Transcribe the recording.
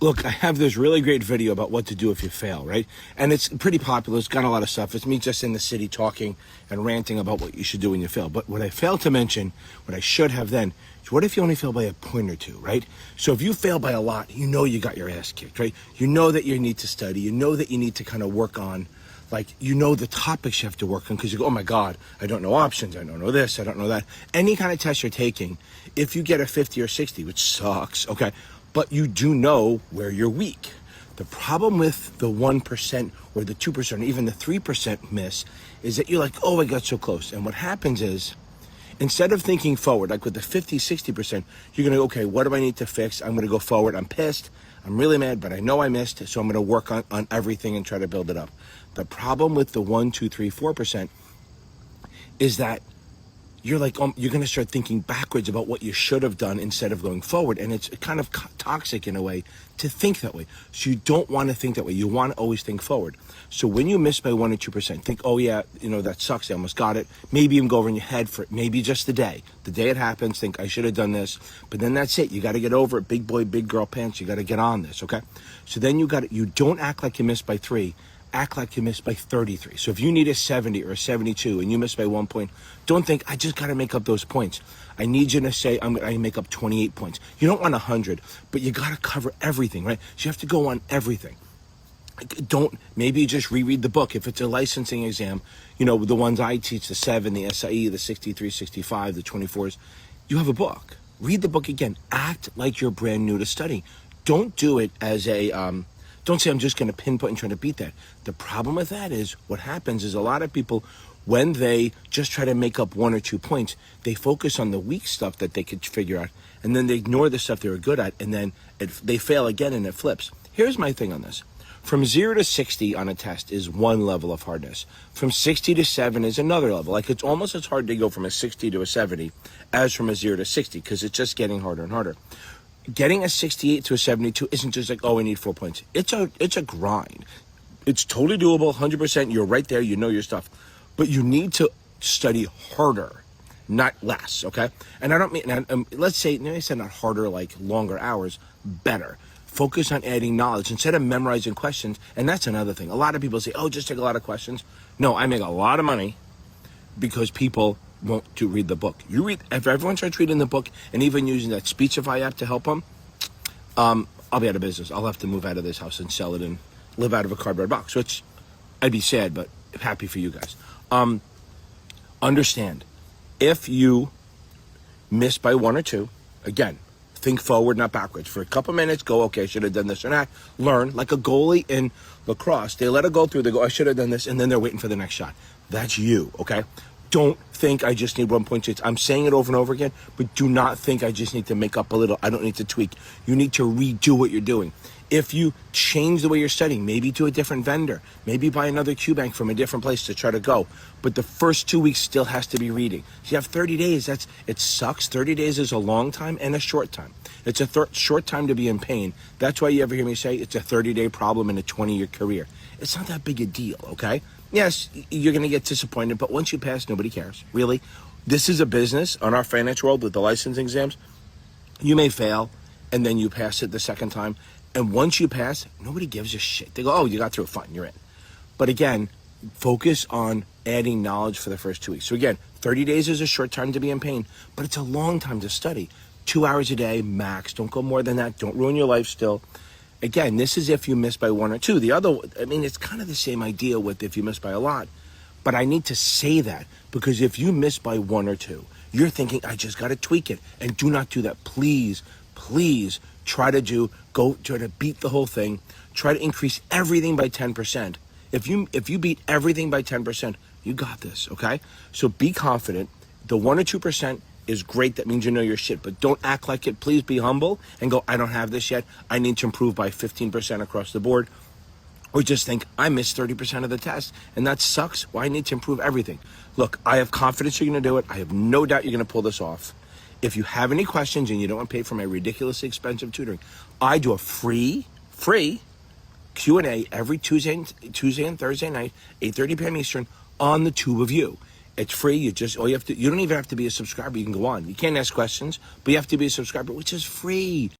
Look, I have this really great video about what to do if you fail, right? And it's pretty popular. It's got a lot of stuff. It's me just in the city talking and ranting about what you should do when you fail. But what I failed to mention, what I should have then, is what if you only fail by a point or two, right? So if you fail by a lot, you know you got your ass kicked, right? You know that you need to study. You know that you need to kind of work on, like, you know the topics you have to work on because you go, oh my God, I don't know options. I don't know this. I don't know that. Any kind of test you're taking, if you get a 50 or 60, which sucks, okay? But you do know where you're weak. The problem with the 1% or the 2% or even the 3% miss is that you're like, oh, I got so close. And what happens is, instead of thinking forward, like with the 50, 60%, you're going to, okay, what do I need to fix? I'm going to go forward. I'm pissed. I'm really mad, but I know I missed. So I'm going to work on everything and try to build it up. The problem with the 1, 2, 3, 4% is that you're like, you're going to start thinking backwards about what you should have done instead of going forward. And it's kind of toxic in a way to think that way. So you don't want to think that way. You want to always think forward. So when you miss by 1 or 2%, think, oh yeah, that sucks. I almost got it. Maybe even go over in your head for maybe just the day it happens, think I should have done this, but then that's it. You got to get over it. Big boy, big girl pants. You got to get on this. Okay. So then you don't act like you missed by 3. Act like you missed by 33. So if you need a 70 or a 72 and you missed by 1 point, don't think, I just got to make up those points. I need you to say, I'm going to make up 28 points. You don't want 100, but you got to cover everything, right? So you have to go on everything. Maybe just reread the book. If it's a licensing exam, the ones I teach, the 7, the SIE, the 63, 65, the 24s, you have a book. Read the book again. Act like you're brand new to studying. Don't do it as don't say I'm just going to pinpoint and try to beat that. The problem with that is what happens is a lot of people, when they just try to make up 1 or 2 points, they focus on the weak stuff that they could figure out, and then they ignore the stuff they were good at, and then they fail again and it flips. Here's my thing on this. From 0 to 60 on a test is one level of hardness. From 60 to 7 is another level. Like, it's almost as hard to go from a 60 to a 70 as from a 0 to 60 because it's just getting harder and harder. Getting a 68 to a 72 isn't just like, oh, I need 4 points. It's a grind. It's totally doable, 100%. You're right there. You know your stuff. But you need to study harder, not less, okay? And I don't mean, let's say, I said not harder, like longer hours, better. Focus on adding knowledge instead of memorizing questions. And that's another thing. A lot of people say, oh, just take a lot of questions. No, I make a lot of money because people won't read the book. If everyone starts reading the book and even using that Speechify app to help them, I'll be out of business. I'll have to move out of this house and sell it and live out of a cardboard box, which I'd be sad, but happy for you guys. Understand, if you miss by 1 or 2, again, think forward, not backwards. For a couple minutes, go, okay, I should have done this or that. Learn, like a goalie in lacrosse. They let it go through, they go, I should have done this, and then they're waiting for the next shot. That's you, okay? Don't think I just need 1.6. I'm saying it over and over again, but do not think I just need to make up a little. I don't need to tweak. You need to redo what you're doing. If you change the way you're studying, maybe to a different vendor, maybe buy another QBank from a different place to try to go. But the first 2 weeks still has to be reading. So you have 30 days. It sucks. 30 days is a long time and a short time. It's a short time to be in pain. That's why you ever hear me say it's a 30-day problem in a 20-year career. It's not that big a deal, okay? Yes, you're going to get disappointed, but once you pass, nobody cares. Really, this is a business on our finance world with the licensing exams. You may fail, and then you pass it the second time. And once you pass, nobody gives a shit. They go, oh, you got through it, fine, you're in. But again, focus on adding knowledge for the first 2 weeks. So again, 30 days is a short time to be in pain, but it's a long time to study. 2 hours a day, max. Don't go more than that. Don't ruin your life still. Again, this is if you miss by 1 or 2. The other, it's kind of the same idea with if you miss by a lot. But I need to say that because if you miss by 1 or 2, you're thinking, I just got to tweak it. And do not do that. Please, please try to beat the whole thing. Try to increase everything by 10%. If you beat everything by 10%, you got this, okay? So be confident. The 1 or 2% is great. That means you know your shit, but don't act like it. Please be humble and go, I don't have this yet. I need to improve by 15% across the board. Or just think, I missed 30% of the test, and that sucks. Well, I need to improve everything. Look, I have confidence you're going to do it. I have no doubt you're going to pull this off. If you have any questions and you don't want to pay for my ridiculously expensive tutoring, I do a free Q&A every Tuesday and Thursday night, 8:30 p.m. Eastern, on the two of you. It's free. You don't even have to be a subscriber. You can go on. You can't ask questions, but you have to be a subscriber, which is free.